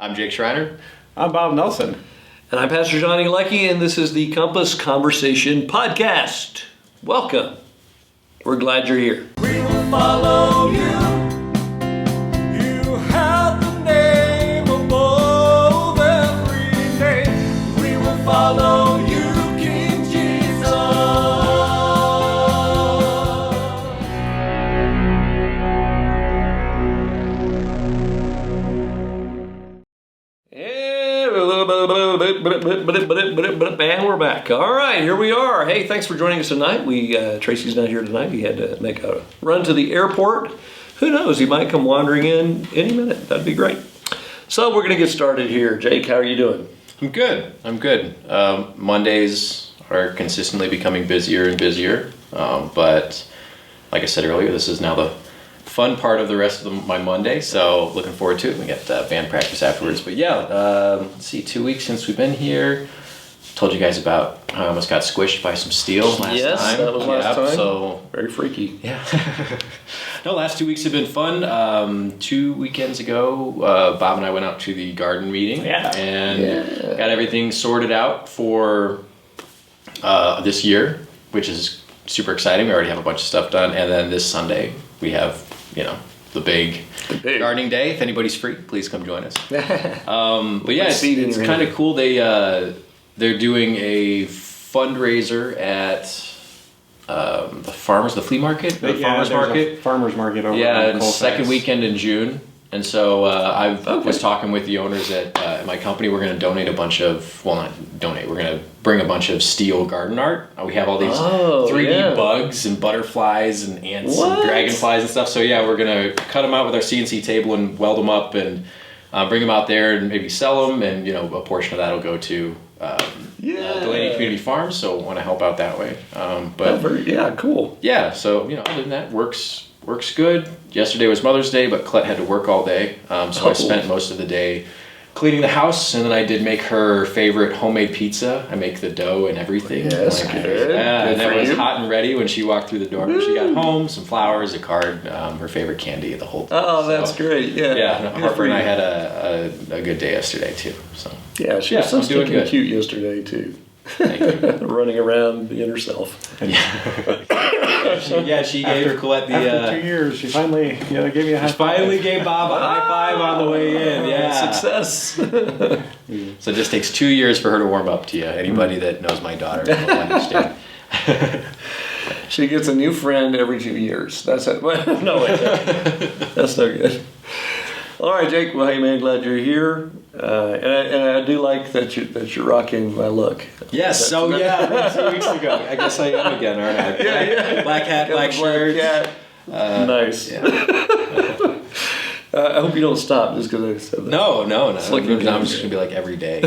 I'm Jake Schriner. I'm Bob Nelson. And I'm Pastor Johnny Leckie, and this is the Compass Conversation Podcast. Welcome. We're glad you're here. We will follow you. You have the name above every name. We will follow you, King Jesus. And we're back. All right, here we are. Hey, thanks for joining us tonight. Tracy's not here tonight. He had to make a run to the airport. Who knows? He might come wandering in any minute. That'd be great. So we're going to get started here. Jake, how are you doing? I'm good. Mondays are consistently becoming busier and busier. But like I said earlier, this is now the fun part of the rest of my Monday. So looking forward to it. We got band practice afterwards. But yeah, let's see, 2 weeks since we've been here. Told you guys about how I almost got squished by some steel last time. Yes, that was last time. So very freaky. Yeah. No, last 2 weeks have been fun. 2 weekends ago, Bob and I went out to the garden meeting. And got everything sorted out for this year, which is super exciting. We already have a bunch of stuff done. And then this Sunday, we have, the big gardening day. If anybody's free, please come join us. But yeah, it's kind of cool. They're doing a fundraiser at the flea market, farmers market. Farmers market over and second weekend in June. And so I was talking with the owners at my company. We're going to donate we're going to bring a bunch of steel garden art. We have all these 3D bugs and butterflies and ants and dragonflies and stuff. So yeah, we're going to cut them out with our CNC table and weld them up and bring them out there and maybe sell them. And, a portion of that will go to Delaney Community Farms. So I want to help out that way. Cool. Yeah, so, other than that, works good. Yesterday was Mother's Day, but Colette had to work all day. So I spent most of the day cleaning the house, and then I did make her favorite homemade pizza. I make the dough and everything. Yes, good. Yeah, and it was hot and ready when she walked through the door. When she got home, some flowers, a card, her favorite candy, the whole thing. Oh, that's great. Yeah. Yeah, Harper and I had a good day yesterday, too. So yeah, she was so stinking cute yesterday, too. Thank you. Running around being herself. She gave Colette the... After 2 years, she finally gave you a high five. Finally gave Bob a high five on the way in. Yeah. Success. So it just takes 2 years for her to warm up to you. Anybody that knows my daughter will understand. She gets a new friend every 2 years. That's it. No, wait. That's no good. All right, Jake. Well, hey, man, glad you're here. And I do like that you're rocking my look. Yes. 2 weeks ago. I guess I am again, aren't I? Yeah. Black hat, black shirt. Yeah. Nice. Yeah. I hope you don't stop just because I said that. No. I'm just gonna be like every day.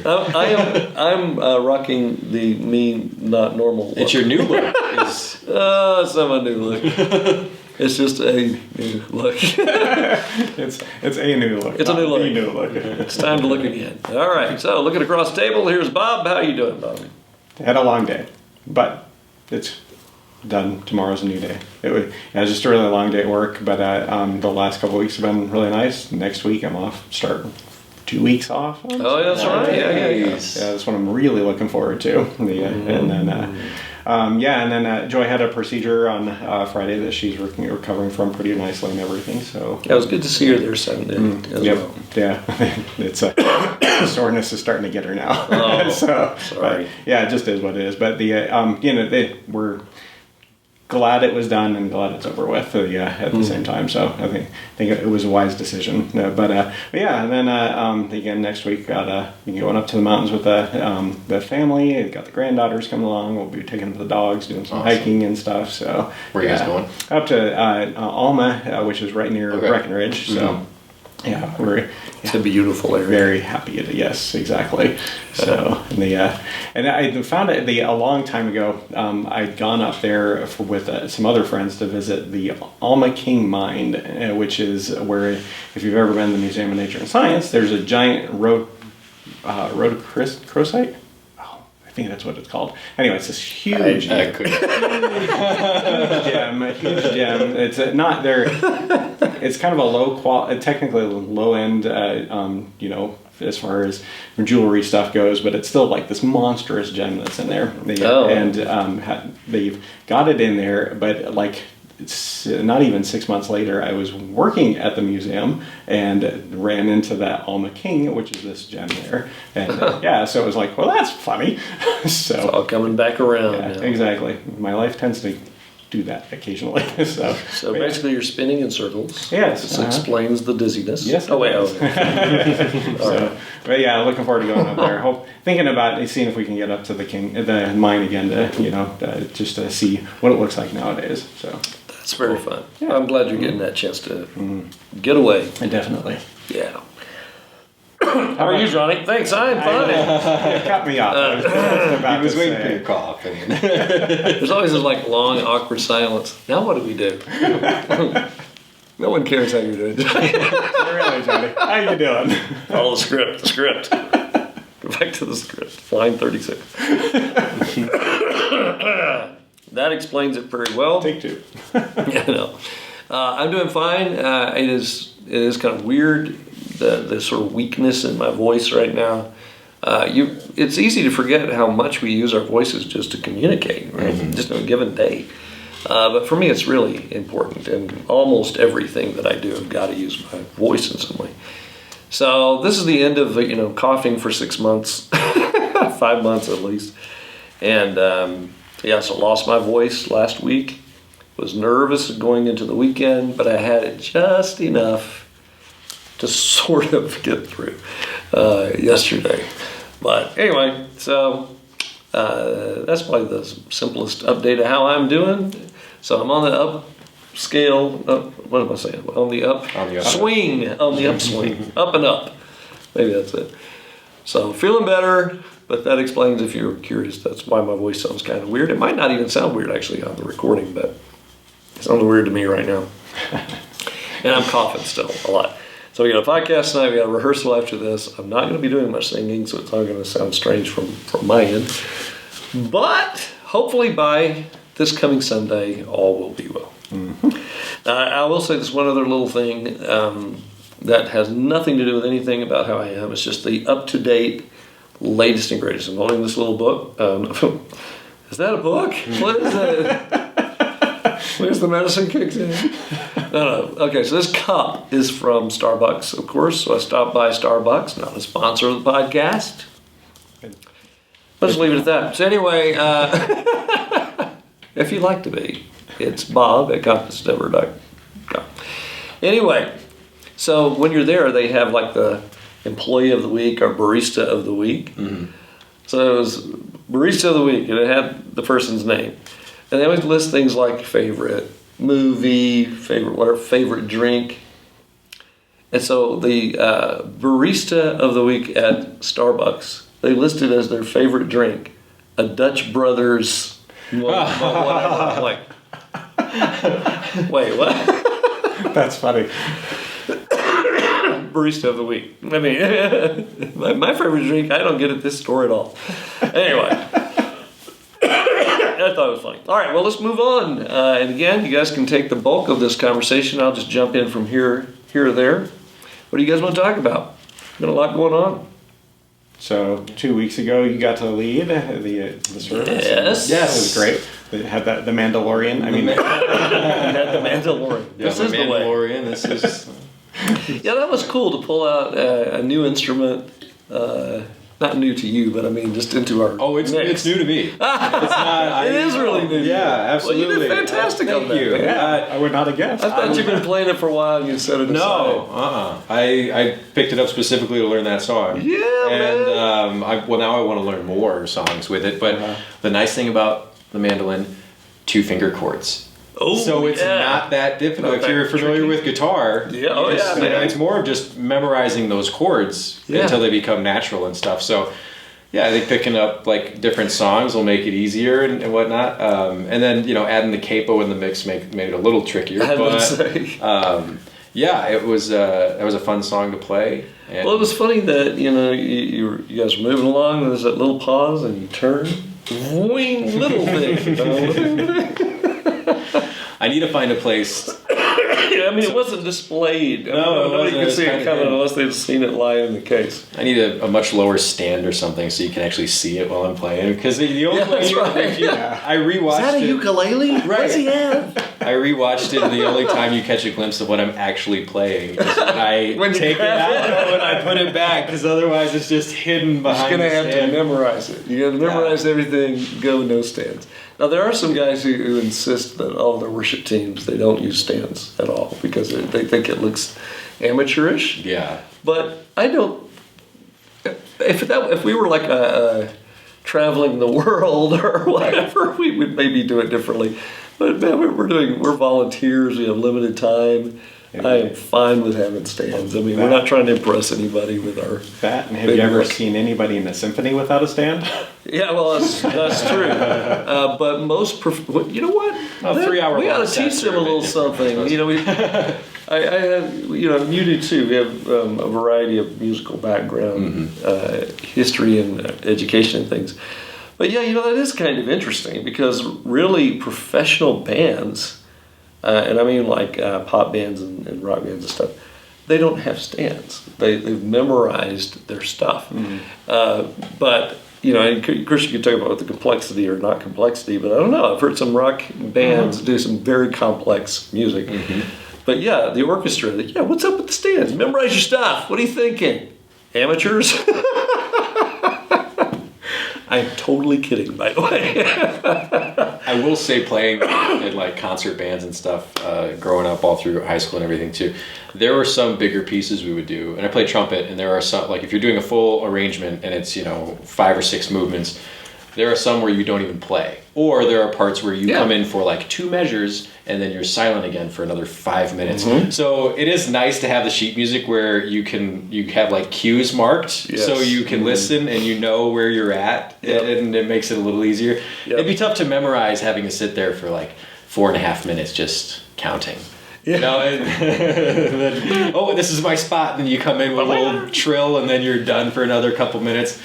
I'm rocking the me not normal look. It's your new look. It's not my new look. It's just a new look. It's a new look. It's a new look. A new look. It's time to look again. All right. So looking across the table, here's Bob. How you doing, Bob? I had a long day, but it's done. Tomorrow's a new day. It was just a really long day at work, but the last couple of weeks have been really nice. Next week I'm off. Start 2 weeks off. Oh, that's right. Yeah. That's what I'm really looking forward to. And then Joy had a procedure on Friday that she's recovering from pretty nicely and everything. So it was good to see her there Sunday as well. Yeah, it's soreness is starting to get her now. Oh, so sorry. It just is what it is. But we're glad it was done and glad it's over with. At the same time, so I think it was a wise decision. And then again next week got going up to the mountains with the family. Got the granddaughters coming along. We'll be taking them to the dogs, doing some hiking and stuff. So where are you guys going? Up to Alma, which is right near Breckenridge. So. Yeah, it's a beautiful area. Very happy. Yes, exactly. So, and I found it a long time ago. I'd gone up there with some other friends to visit the Alma King Mine, which is where, if you've ever been to the Museum of Nature and Science, there's a giant rhodochrosite. think that's what it's called. Anyway, it's this huge, I could. huge gem. It's not there. It's kind of a low quality, technically low end, as far as jewelry stuff goes, but it's still like this monstrous gem that's in there. They've got it in there, but like it's not even 6 months later, I was working at the museum and ran into that Alma King, which is this gem there. And so it was like, well, that's funny. It's all coming back around. Yeah, exactly. My life tends to do that occasionally. So basically you're spinning in circles. Yes. This explains the dizziness. Yes. Oh, wait. But yeah, looking forward to going up there. Thinking about seeing if we can get up to the mine again to, just to see what it looks like nowadays. So that's very fun. Yeah. I'm glad you're getting that chance to get away. Definitely. Yeah. How are you, Johnny? Thanks, I'm fine. It cut me off. I was waiting for your cough. There's always this like long, awkward silence. Now what do we do? No one cares how you're doing. Really, Johnny? How you doing? Follow the script. Go back to the script. Line 36. That explains it very well. Take two. I'm doing fine. It is kind of weird, the sort of weakness in my voice right now. It's easy to forget how much we use our voices just to communicate, right? Just on a given day. But for me, it's really important, and almost everything that I do, I've got to use my voice in some way. So this is the end of coughing for 6 months, 5 months at least, and so lost my voice last week. Was nervous going into the weekend, but I had it just enough to sort of get through yesterday. But anyway, so that's probably the simplest update of how I'm doing. So I'm on the upswing, up and up. Maybe that's it. So feeling better, but that explains, if you're curious, that's why my voice sounds kind of weird. It might not even sound weird actually on the recording, but it sounds weird to me right now. And I'm coughing still a lot. So we got a podcast tonight, we got a rehearsal after this. I'm not going to be doing much singing, so it's not going to sound strange from my end. But hopefully by this coming Sunday, all will be well. I will say this one other little thing that has nothing to do with anything about how I am. It's just the up-to-date, latest and greatest. I'm holding this little book. Is that a book? What is that? Where's the medicine kicked in? No. Okay, so this cup is from Starbucks, of course. So I stopped by Starbucks, not a sponsor of the podcast. Let's just leave it at that. So anyway, if you'd like to be, it's Bob at compassendeavor.com. Anyway, so when you're there, they have like the employee of the week or barista of the week. So it was barista of the week, and it had the person's name. And they always list things like favorite movie, favorite drink. And so the barista of the week at Starbucks, they listed as their favorite drink a Dutch Brothers whatever. Like, wait, what? That's funny. Barista of the week. I mean, my favorite drink, I don't get at this store at all. Anyway. I thought it was funny. All right, well, let's move on. And again, you guys can take the bulk of this conversation. I'll just jump in from here or there. What do you guys want to talk about? Got a lot going on. So 2 weeks ago, you got to lead the service. Yes. It was great. They had the Mandalorian. I mean, you had the Mandalorian. Yeah, this is the Mandalorian. This is. Yeah, that was cool to pull out a new instrument. Not new to you, but I mean, just into our. Oh, it's new to me. It's not. It is really new. Yeah, absolutely. Well, you did fantastic on that. Thank you. Yeah, I would not have guessed. I thought you'd been playing it for a while and you set it aside. No, I picked it up specifically to learn that song. Yeah, and now I want to learn more songs with it. But the nice thing about the mandolin, 2-finger chords. Oh, so it's not that difficult. If you're familiar with guitar, it's more of just memorizing those chords until they become natural and stuff. So, I think picking up like different songs will make it easier and whatnot. And then adding the capo in the mix made it a little trickier. I would say. It was that was a fun song to play. Well, it was funny that, you guys were moving along, and there's that little pause, and you turn, wing, little thing. I need to find a place. It wasn't displayed. Nobody could see it coming unless they'd seen it lie in the case. I need a much lower stand or something so you can actually see it while I'm playing. Because the only way I rewatched it. Is that a ukulele? Right. What's he have? I rewatched it, and the only time you catch a glimpse of what I'm actually playing is when I take it out and I put it back, because otherwise it's just hidden behind the stand. You're going to have to memorize it. You got to memorize everything, go no stands. Now, there are some guys who insist that all their worship teams, they don't use stands at all because they think it looks amateurish. Yeah. But I don't... If we were like traveling the world or whatever, we would maybe do it differently. But man, we're volunteers, we have limited time. I am fine with having stands. I mean, we're not trying to impress anybody with our... That, and have you ever seen anybody in a symphony without a stand? Yeah, well, that's true. But most... you know what? Well, 3 hour we ought to teach them a little something. I have, you do too. We have a variety of musical background, history and education and things. But yeah, that is kind of interesting because really professional bands... and I mean like pop bands and rock bands and stuff, they don't have stands. They've memorized their stuff. But, and Chris, you could talk about the complexity or not complexity, but I don't know. I've heard some rock bands do some very complex music. But yeah, the orchestra, what's up with the stands? Memorize your stuff. What are you thinking? Amateurs? I'm totally kidding, by the way. I will say, playing in like concert bands and stuff, growing up all through high school and everything too, there were some bigger pieces we would do. And I played trumpet, and there are some, like if you're doing a full arrangement and it's 5 or 6 movements, there are some where you don't even play, or there are parts where you come in for like 2 measures and then you're silent again for another 5 minutes. So it is nice to have the sheet music where you have like cues marked, so you can listen and you know where you're at, and it makes it a little easier. It'd be tough to memorize having to sit there for like 4.5 minutes just counting. Oh, this is my spot, and then you come in with a little trill, and then you're done for another couple minutes.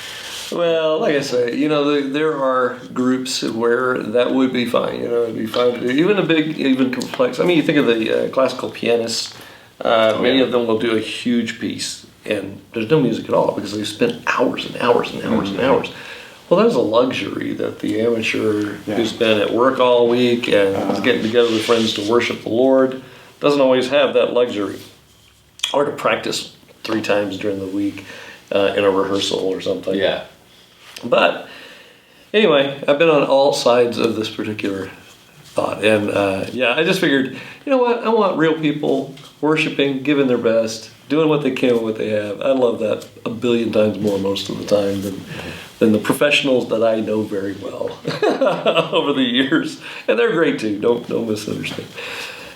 Well, like I say, there are groups where that would be fine. It'd be fine to do. Even complex. I mean, you think of the classical pianists. Many of them will do a huge piece, and there's no music at all because they spent hours and hours and hours and hours. Well, that's a luxury that the amateur who's been at work all week and is getting together with friends to worship the Lord doesn't always have that luxury, or to practice 3 times during the week in a rehearsal or something. Yeah. But anyway, I've been on all sides of this particular thought. And I just figured, you know what? I want real people worshiping, giving their best, doing what they can with what they have. I love that a billion times more most of the time than the professionals that I know very well over the years. And they're great too. Don't misunderstand.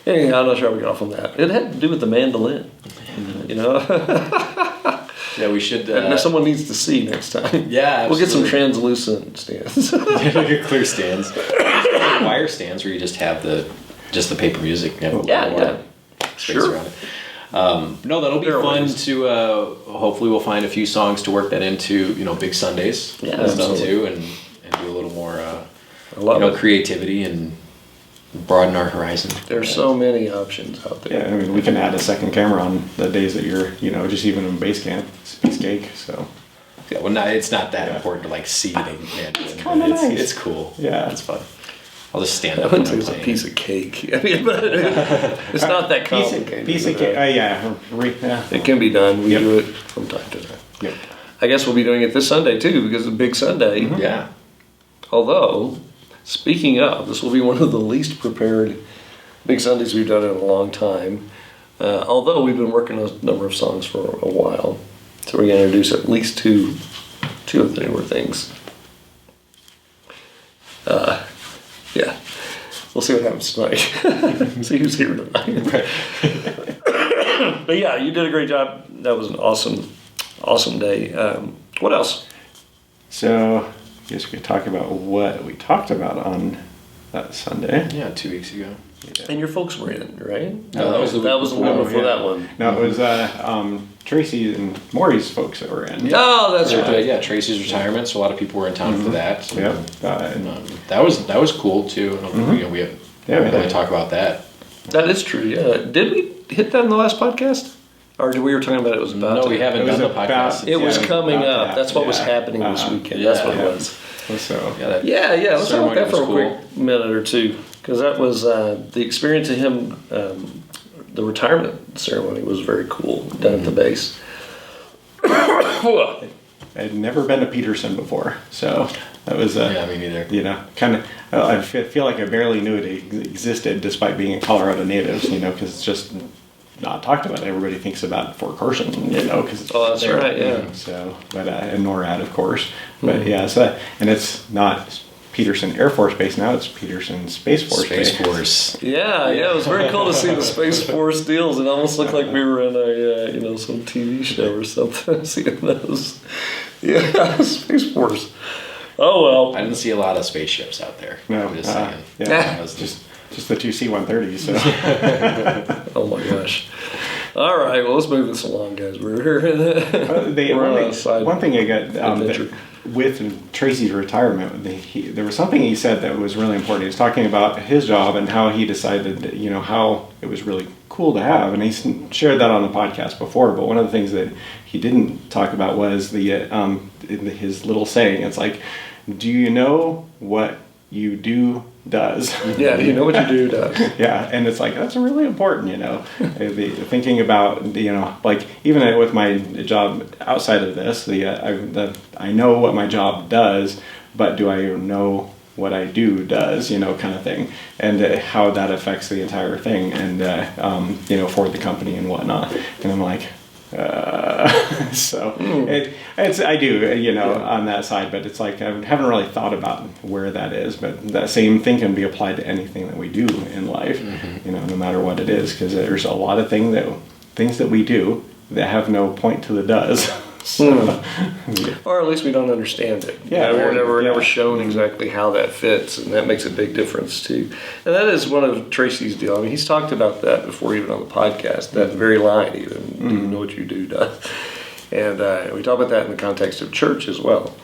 Anyhow, I'm not sure how we got off on that. It had to do with the mandolin. Yeah, we should... someone needs to see next time. Yeah, absolutely. We'll get some translucent stands. Clear stands. Wire stands where you just have the paper music. Sure. Around it. No, that'll be fun to... hopefully we'll find a few songs to work that into, Big Sundays. Yeah, stuff too, and do a little more, creativity and broaden our horizon. There's so many options out there. Yeah, I mean, we can add a second camera on the days that you're, just even in base camp. It's a piece of cake, so. Yeah, well, it's not that important to like see the mandolin. It's kind of nice. It's cool. Yeah, it's fun. I'll just stand up. I wouldn't say it's a piece of cake. I mean, but it's not that complicated. Piece of cake. Yeah. It can be done. We do it from time to time. Yep. I guess we'll be doing it this Sunday too because it's a big Sunday. Mm-hmm. Yeah. Although, speaking of, this will be one of the least prepared Big Sundays we've done in a long time. Although we've been working on a number of songs for a while. So we're going to introduce at least two of the newer things. Yeah. We'll see what happens tonight. See who's here tonight. But yeah, you did a great job. That was an awesome day. What else? So, I guess we could talk about what we talked about on that Sunday. Yeah, 2 weeks ago. And your folks were in, right? No, that was the one before that one. No, it was Tracy and Morey's folks that were in. Oh, that's right. Yeah, Tracy's retirement, so a lot of people were in town for that. So, Yeah. that was cool too. We haven't really talk about that. That is true. Yeah. Did we hit that in the last podcast? Or we were talking about it was about? No, we haven't done the podcast. It was coming up. That. That's what was happening this weekend. That's what it was. So yeah. Let's talk about that for a cool. quick minute or two, because that was the experience of him. The retirement ceremony was very cool down at the base. I'd never been to Peterson before, so that was me neither. Kind of. I feel like I barely knew it existed, despite being a Colorado native. Because it's just not talked about. Everybody thinks about Fort Carson, because it's that's there. right, yeah. So, but and NORAD, of course. But and it's not Peterson Air Force Base now; it's Peterson Space Force Base. Space Force. Yeah, it was very cool to see the Space Force deals. It almost looked like we were in a some TV show or something. Seeing those, Space Force. Oh well. I didn't see a lot of spaceships out there. No, I'm just saying. Yeah, was just the two C-130s. So. Oh my gosh. All right, well, let's move this along, guys. We're one thing I got with Tracy's retirement, there was something he said that was really important. He was talking about his job and how he decided, how it was really cool to have. And he shared that on the podcast before. But one of the things that he didn't talk about was his little saying. It's like, do you know what you do does? Yeah, you know what you do does. Yeah, and it's like, that's really important, thinking about, like even with my job outside of this, I know what my job does, but do I know what I do does, kind of thing, and how that affects the entire thing, and for the company and whatnot. And I'm like, I do, on that side, but it's like I haven't really thought about where that is, but that same thing can be applied to anything that we do in life, no matter what it is, because there's a lot of things that we do that have no point to the does. So, or at least we don't understand it. Yeah, we're never shown exactly how that fits, and that makes a big difference too. And that is one of Tracy's deal. I mean, he's talked about that before, even on the podcast. That very line, even, do you know what you do does. And we talk about that in the context of church as well.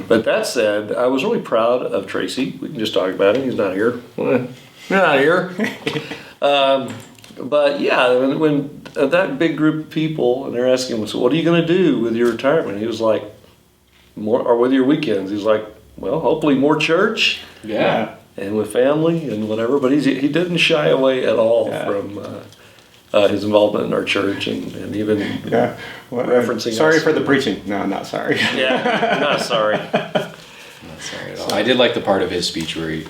But that said, I was really proud of Tracy. We can just talk about him. He's not here. You're not here. But yeah, when that big group of people, and they're asking him, so what are you going to do with your retirement? He was like, or with your weekends? He's like, well, hopefully more church. Yeah. And with family and whatever. But he didn't shy away at all from his involvement in our church and even referencing sorry us. For the preaching. No, I'm not sorry. Yeah, not sorry. Not sorry at all. I did like the part of his speech where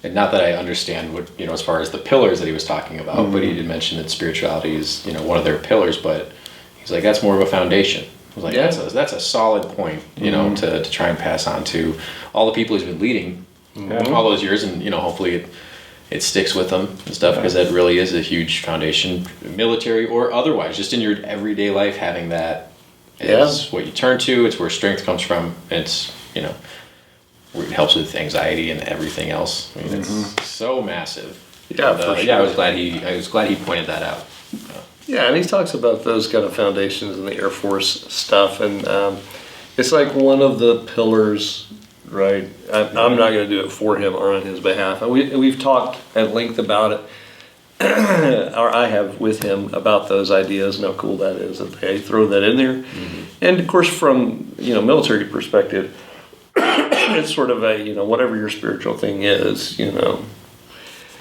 and not that I understand what, as far as the pillars that he was talking about, but he did mention that spirituality is, one of their pillars, but he's like, that's more of a foundation. I was like, that's a solid point, to try and pass on to all the people he's been leading all those years, and, hopefully it sticks with them and stuff, because that really is a huge foundation, military or otherwise, just in your everyday life, having that is what you turn to. It's where strength comes from. It's, where it helps with anxiety and everything else. I mean, it's so massive. Yeah, for sure. Yeah, I was glad he pointed that out. Yeah, and he talks about those kind of foundations in the Air Force stuff, and it's like one of the pillars, right? I'm not going to do it for him or on his behalf. We've talked at length about it, or I have with him about those ideas and how cool that is that they throw that in there. And of course, from military perspective, it's sort of a whatever your spiritual thing is,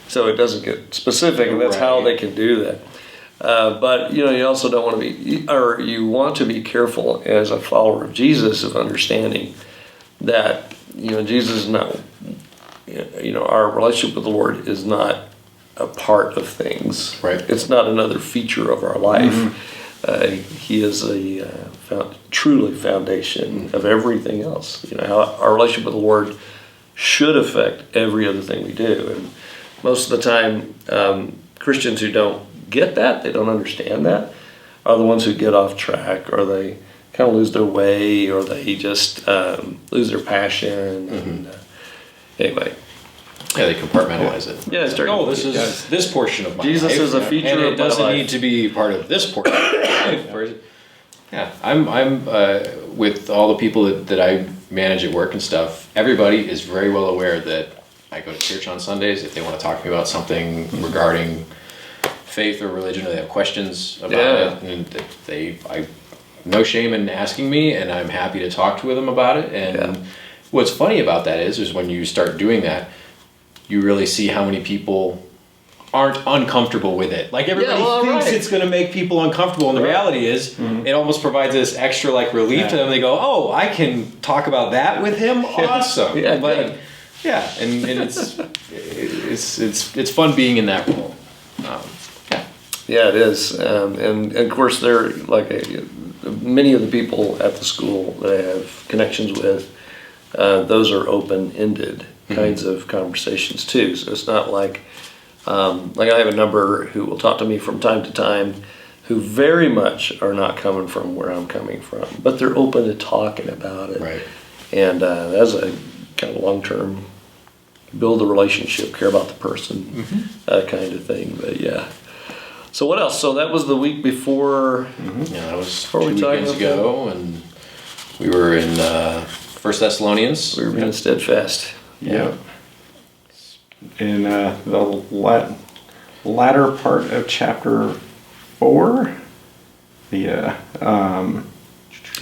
so it doesn't get specific, and that's how they can do that. But you also don't want to be, or you want to be careful as a follower of Jesus of understanding that Jesus is not, our relationship with the Lord is not a part of things. Right. It's not another feature of our life. He is a truly foundation of everything else. How our relationship with the Lord should affect every other thing we do. And most of the time, Christians who don't get that, they don't understand that, are the ones who get off track, or they kind of lose their way, or they just lose their passion. And, anyway. Yeah, they compartmentalize it. Yeah, it's like, this is this portion of my Jesus life. is a feature and of it doesn't my life. need to be part of this portion of my life. Yeah, I'm with all the people that I manage at work and stuff. Everybody is very well aware that I go to church on Sundays. If they want to talk to me about something regarding faith or religion, or they have questions about it, and I no shame in asking me, and I'm happy to talk to them about it. And what's funny about that is when you start doing that, you really see how many people aren't uncomfortable with it. Like everybody thinks it's going to make people uncomfortable, and the reality is it almost provides this extra like relief to them. They go, "Oh, I can talk about that with him. Awesome!" Yeah, and it's fun being in that role. Yeah, it is, and of course, they're like many of the people at the school that I have connections with. Those are open-ended kinds of conversations too. So it's not like I have a number who will talk to me from time to time, who very much are not coming from where I'm coming from, but they're open to talking about it. Right. And that's a kind of long-term, build a relationship, care about the person, kind of thing. But yeah. So what else? So that was the week before. Yeah, that was 2 weekends ago, and we were in 1 Thessalonians. We were being steadfast. Yeah. In the latter part of chapter 4, You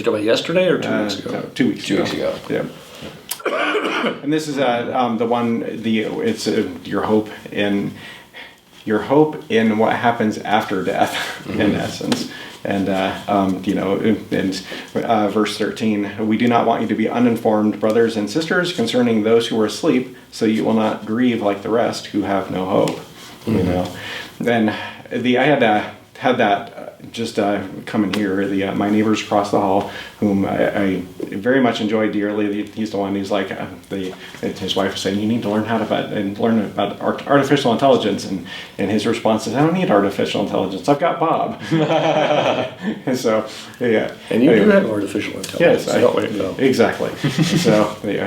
talk about yesterday or 2 weeks ago? No, 2 weeks ago. 2 weeks ago. Yeah. And this is the one. It's your hope in what happens after death, in essence. And in verse 13, we do not want you to be uninformed, brothers and sisters, concerning those who are asleep, so you will not grieve like the rest who have no hope. You know, then I had that just coming here. My neighbors across the hall, whom I very much enjoy dearly. He's the one who's like his wife was saying, you need to learn learn about artificial intelligence, and his response is, I don't need artificial intelligence. I've got Bob. So yeah, and you do have artificial intelligence. Yes, exactly. So I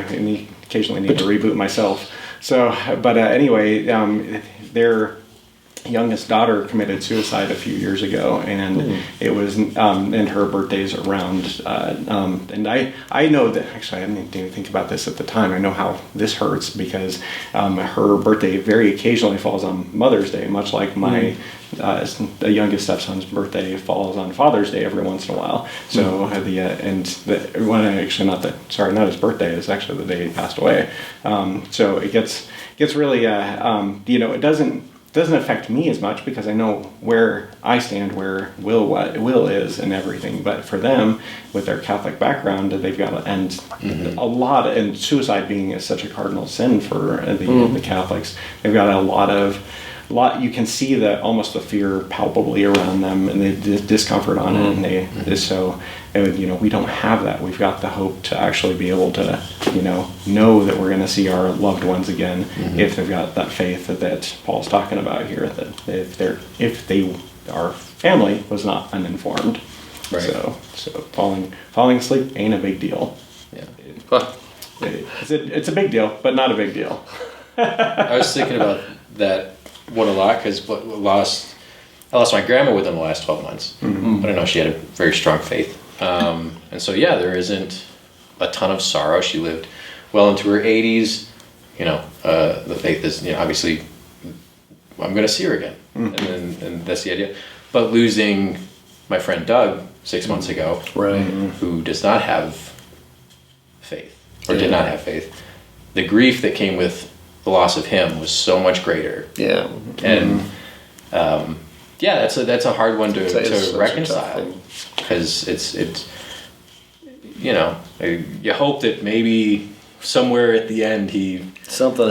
occasionally need to reboot myself. So, but anyway, their youngest daughter committed suicide a few years ago, and it was and her birthday's around, and I know that, actually I didn't even think about this at the time. I know how this hurts because her birthday very occasionally falls on Mother's Day, much like my the youngest stepson's birthday falls on Father's Day every once in a while. So not his birthday, it's actually the day he passed away. So it gets really it doesn't affect me as much because I know where I stand, where Will is, and everything. But for them, with their Catholic background, they've got a lot, and suicide being such a cardinal sin for the Catholics, they've got a lot. You can see that almost the fear palpably around them, and the discomfort on it, and we don't have that. We've got the hope to actually be able to, know that we're going to see our loved ones again if they've got that faith that Paul's talking about here. That if our family was not uninformed, right. So falling asleep ain't a big deal. Yeah, it's a big deal, but not a big deal. I was thinking about that one a lot because I lost my grandma within the last 12 months. I don't know, she had a very strong faith. And so, there isn't a ton of sorrow. She lived well into her 80s. The faith is, obviously, I'm going to see her again. And that's the idea. But losing my friend Doug 6 months ago, who does not have faith, or did not have faith, the grief that came with the loss of him was so much greater. Yeah. And that's a hard one to reconcile, because it's you hope that maybe somewhere at the end something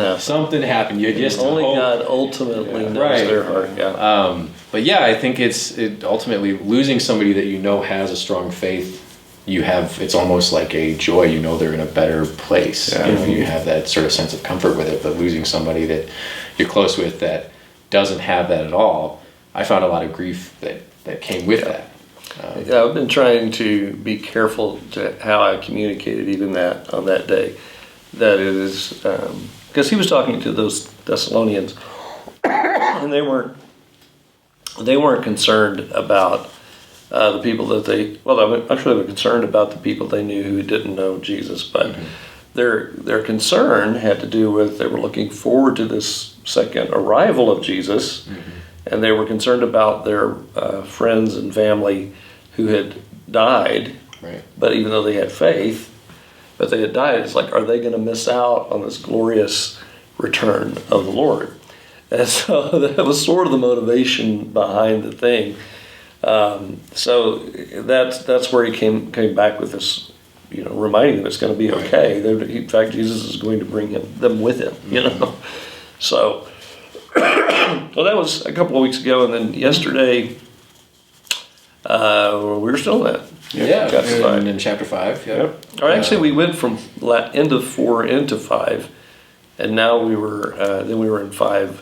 happened. You just only hope. God ultimately knows their heart. Yeah. But I think it's ultimately losing somebody that has a strong faith. It's almost like a joy. They're in a better place. Yeah. You have that sort of sense of comfort with it. But losing somebody that you're close with that doesn't have that at all, I found a lot of grief that came with that. I've been trying to be careful to how I communicated even that on that day. That it is because he was talking to those Thessalonians, and they weren't concerned about the people that I'm sure they were concerned about the people they knew who didn't know Jesus, but their concern had to do with they were looking forward to this second arrival of Jesus, and they were concerned about their friends and family who had died. Right. But even though they had faith, but they had died, it's like, are they going to miss out on this glorious return of the Lord? And so that was sort of the motivation behind the thing. So that's where he came back with this, reminding them it's going to be okay. In fact, Jesus is going to bring them with him, So, well, that was a couple of weeks ago, and then yesterday, we were still in that. Yeah, in chapter 5. Yep. Or actually, we went from end of 4 into 5, and now we were in 5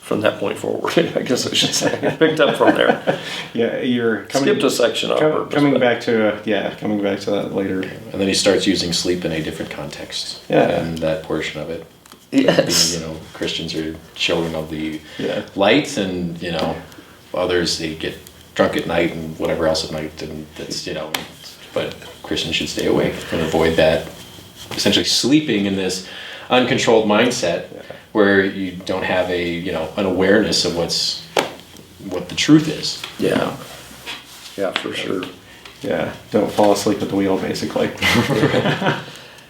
from that point forward. I guess I should say picked up from there. Yeah, you're skipped a section on purpose. Coming back to that later. And then he starts using sleep in a different context. Yeah. And that portion of it. Yes. Being, Christians are children of the light, and others, they get drunk at night and whatever else at night, and that's but Christians should stay awake and avoid that, essentially sleeping in this uncontrolled mindset where you don't have an awareness of what the truth is. Yeah for sure. Yeah, don't fall asleep at the wheel, basically.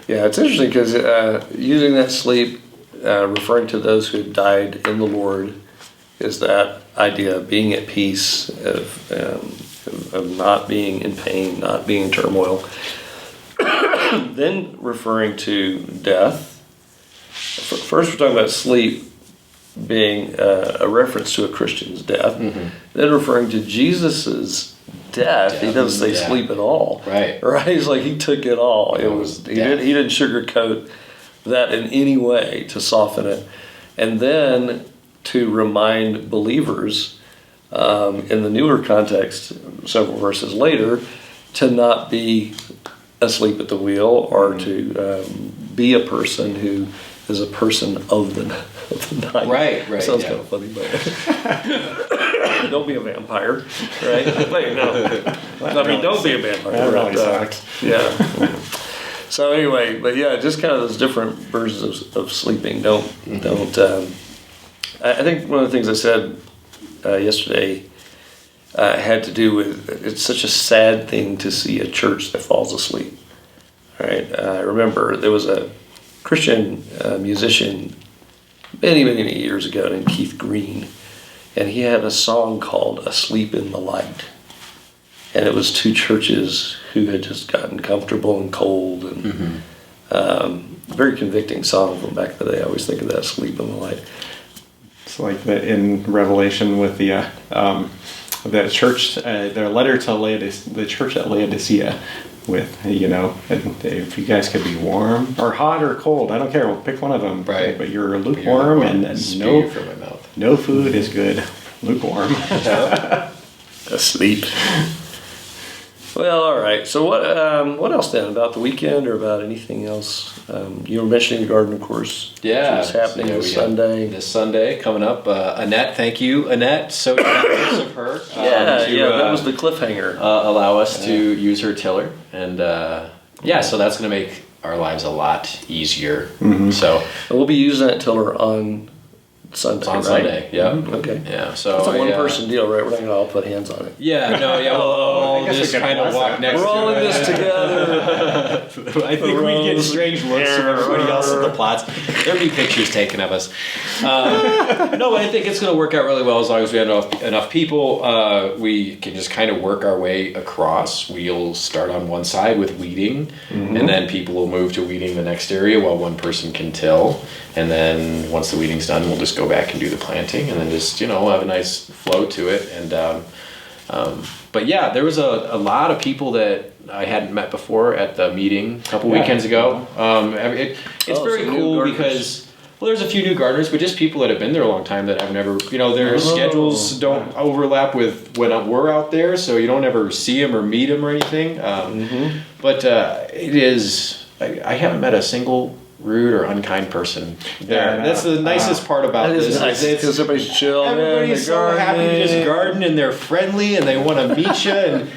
Yeah, it's interesting because using that sleep, referring to those who had died in the Lord, is that idea of being at peace, of not being in pain, not being in turmoil. Then referring to death. First we're talking about sleep being a reference to a Christian's death. Then referring to Jesus's death. He doesn't say sleep at all. Right. He's like, he took it all. He didn't sugarcoat that in any way to soften it. And then to remind believers in the newer context, several verses later, to not be asleep at the wheel, or to be a person who is a person of the night. Right. Sounds kind of funny, but don't be a vampire, right? Don't be a vampire. That really sucks. Yeah. So anyway, but yeah, just kind of those different versions of sleeping. Don't. I think one of the things I said yesterday had to do with, it's such a sad thing to see a church that falls asleep. All right. I remember there was a Christian musician many years ago named Keith Green, and he had a song called "Asleep in the Light," and it was two churches who had just gotten comfortable and cold, and very convicting song from back in the day. I always think of that, "Asleep in the Light." It's like in Revelation with the church, their letter to the church at Laodicea, with if you guys could be warm or hot or cold, I don't care. We'll pick one of them. Right. But you're lukewarm, and no from my mouth. No food is good. Lukewarm. Asleep. Well, all right. So what else then about the weekend, or about anything else? You were mentioning the garden, of course. Yeah. It's happening this Sunday. This Sunday coming up. Annette, thank you, Annette. So generous of her. That was the cliffhanger. Allow us to use her tiller, and so that's going to make our lives a lot easier. So we'll be using that tiller on Sunday. It's on right? Sunday, yeah. Okay. Yeah, so it's a one-person deal, right? We're not going to all put hands on it. Yeah, no, yeah. We'll all just kind of walk next to it. We're all in this together. I think we'd get strange looks from everybody else at the plots. There'd be pictures taken of us. No, I think it's going to work out really well as long as we have enough people. We can just kind of work our way across. We'll start on one side with weeding, and then people will move to weeding the next area while one person can till. And then once the weeding's done, we'll just go back and do the planting, and then just have a nice flow to it. And but yeah, there was a lot of people that I hadn't met before at the meeting a couple weekends ago. It's very cool because there's a few new gardeners, but just people that have been there a long time that I've never, their schedules don't overlap with when we're out there, so you don't ever see them or meet them or anything. But it is, I haven't met a single rude or unkind person there. Yeah, That's the nicest part about That this. is nice because everybody's chill. Everybody's so happy to just garden, and they're friendly, and they want to meet you. And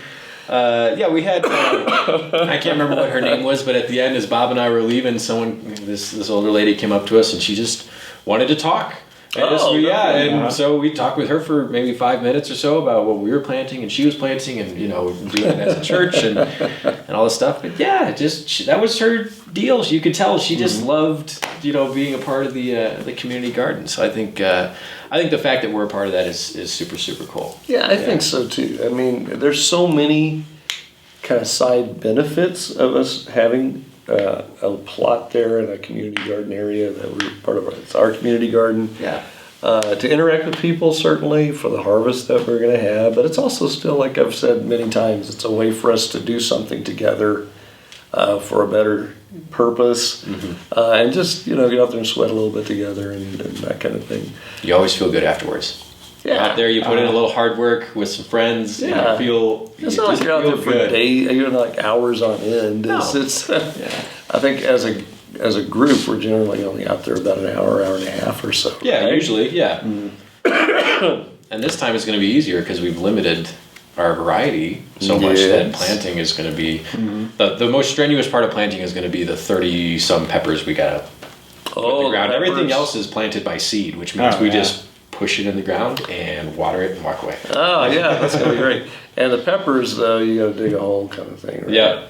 we had I can't remember what her name was, but at the end, as Bob and I were leaving, this older lady came up to us, and she just wanted to talk. So we talked with her for maybe 5 minutes or so about what we were planting and she was planting, and doing it as a church and all this stuff. But that was her deal. You could tell she just loved being a part of the community garden. So I think the fact that we're a part of that is super, super cool. Yeah, I think so too. I mean, there's so many kind of side benefits of us having a plot there in a community garden area that we're part of. It's our community garden. Yeah. To interact with people, certainly, for the harvest that we're going to have. But it's also still, like I've said many times, it's a way for us to do something together for a better purpose. And just, get out there and sweat a little bit together and that kind of thing. You always feel good afterwards. Yeah. Out there, you put in a little hard work with some friends. Yeah. And you it's not like you're out there for days, like hours on end. It's I think as a group, we're generally only out there about an hour and a half or so. Yeah, right? usually, yeah. And this time it's going to be easier because we've limited our variety so much that planting is going to be the most strenuous part of planting is going to be the 30-some peppers we got to put in the ground. Peppers. Everything else is planted by seed, which means we just push it in the ground and water it and walk away. Oh yeah, that's gonna be great. And the peppers, though, you got to dig a hole, kind of thing. Right? Yeah.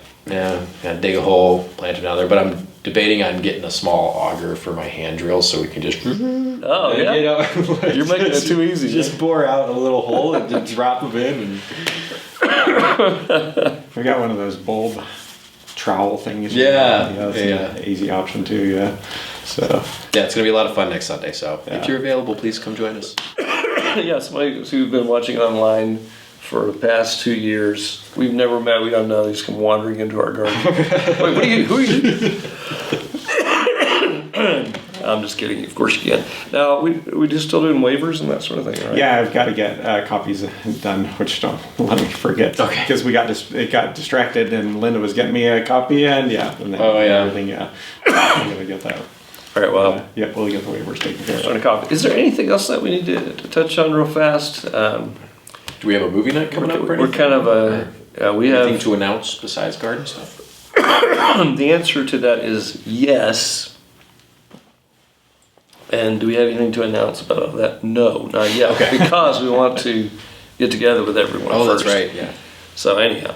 Got to dig a hole, plant it down there. But I'm debating on getting a small auger for my hand drill so we can just. Oh yeah. You're making it too easy. Just bore out a little hole and just drop them in. And We got one of those bulb trowel things. That's an easy option too. Yeah. So it's gonna be a lot of fun next Sunday. So if you're available, please come join us. Somebody who's been watching online for the past 2 years. We've never met. We don't know. They just come wandering into our garden. Wait, who are you? I'm just kidding. Of course you can. Now, we just still doing waivers and that sort of thing, right? Yeah, I've got to get copies done, which don't let me forget. Okay. Because it got distracted, and Linda was getting me a copy, and everything. I'm gonna get that. All right. Well. We'll get the waivers taken care of. On a copy. Is there anything else that we need to touch on real fast? Do we have a movie night coming up? We're kind of we have anything to announce besides garden stuff. The answer to that is yes. And do we have anything to announce about that? No, not yet. Okay. Because we want to get together with everyone first. That's right, yeah. So anyhow.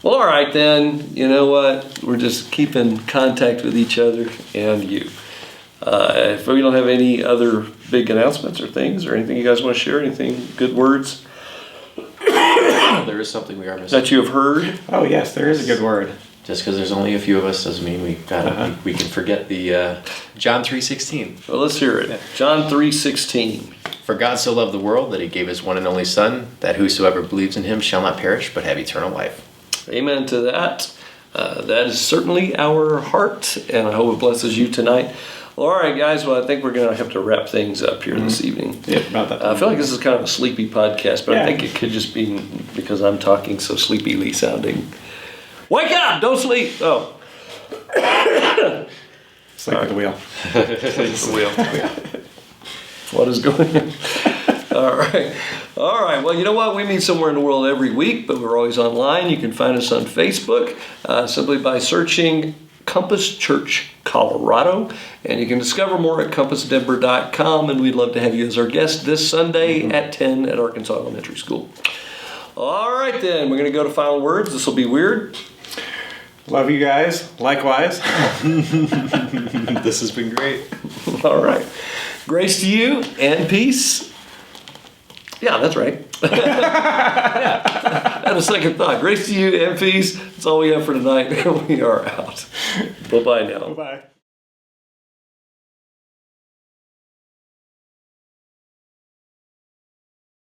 Well, all right then. You know what? We're just keeping contact with each other and you. If we don't have any other big announcements or things or anything you guys want to share, anything, good words? There is something we are missing. That you have heard? Oh, yes, there is a good word. Just because there's only a few of us doesn't mean we can forget the John 3:16. Well, let's hear it. Yeah. John 3:16. For God so loved the world that he gave his one and only Son, that whosoever believes in him shall not perish but have eternal life. Amen to that. That is certainly our heart, and I hope it blesses you tonight. Well, all right, guys. Well, I think we're going to have to wrap things up here this evening. Yeah, about that. I feel like this is kind of a sleepy podcast, but I think it could just be because I'm talking so sleepily sounding. Wake up! Don't sleep! Oh. Sleep at the wheel. Sleep at the wheel. What is going on? All right. All right. Well, you know what? We meet somewhere in the world every week, but we're always online. You can find us on Facebook simply by searching Compass Church Colorado, and you can discover more at compassdenver.com, and we'd love to have you as our guest this Sunday at 10 at Arkansas Elementary School. All right, then. We're going to go to final words. This will be weird. Love you guys. Likewise. This has been great. All right. Grace to you and peace. Yeah, that's right. Yeah. Had a second thought. Grace to you and peace. That's all we have for tonight. We are out. Bye-bye now. Bye-bye.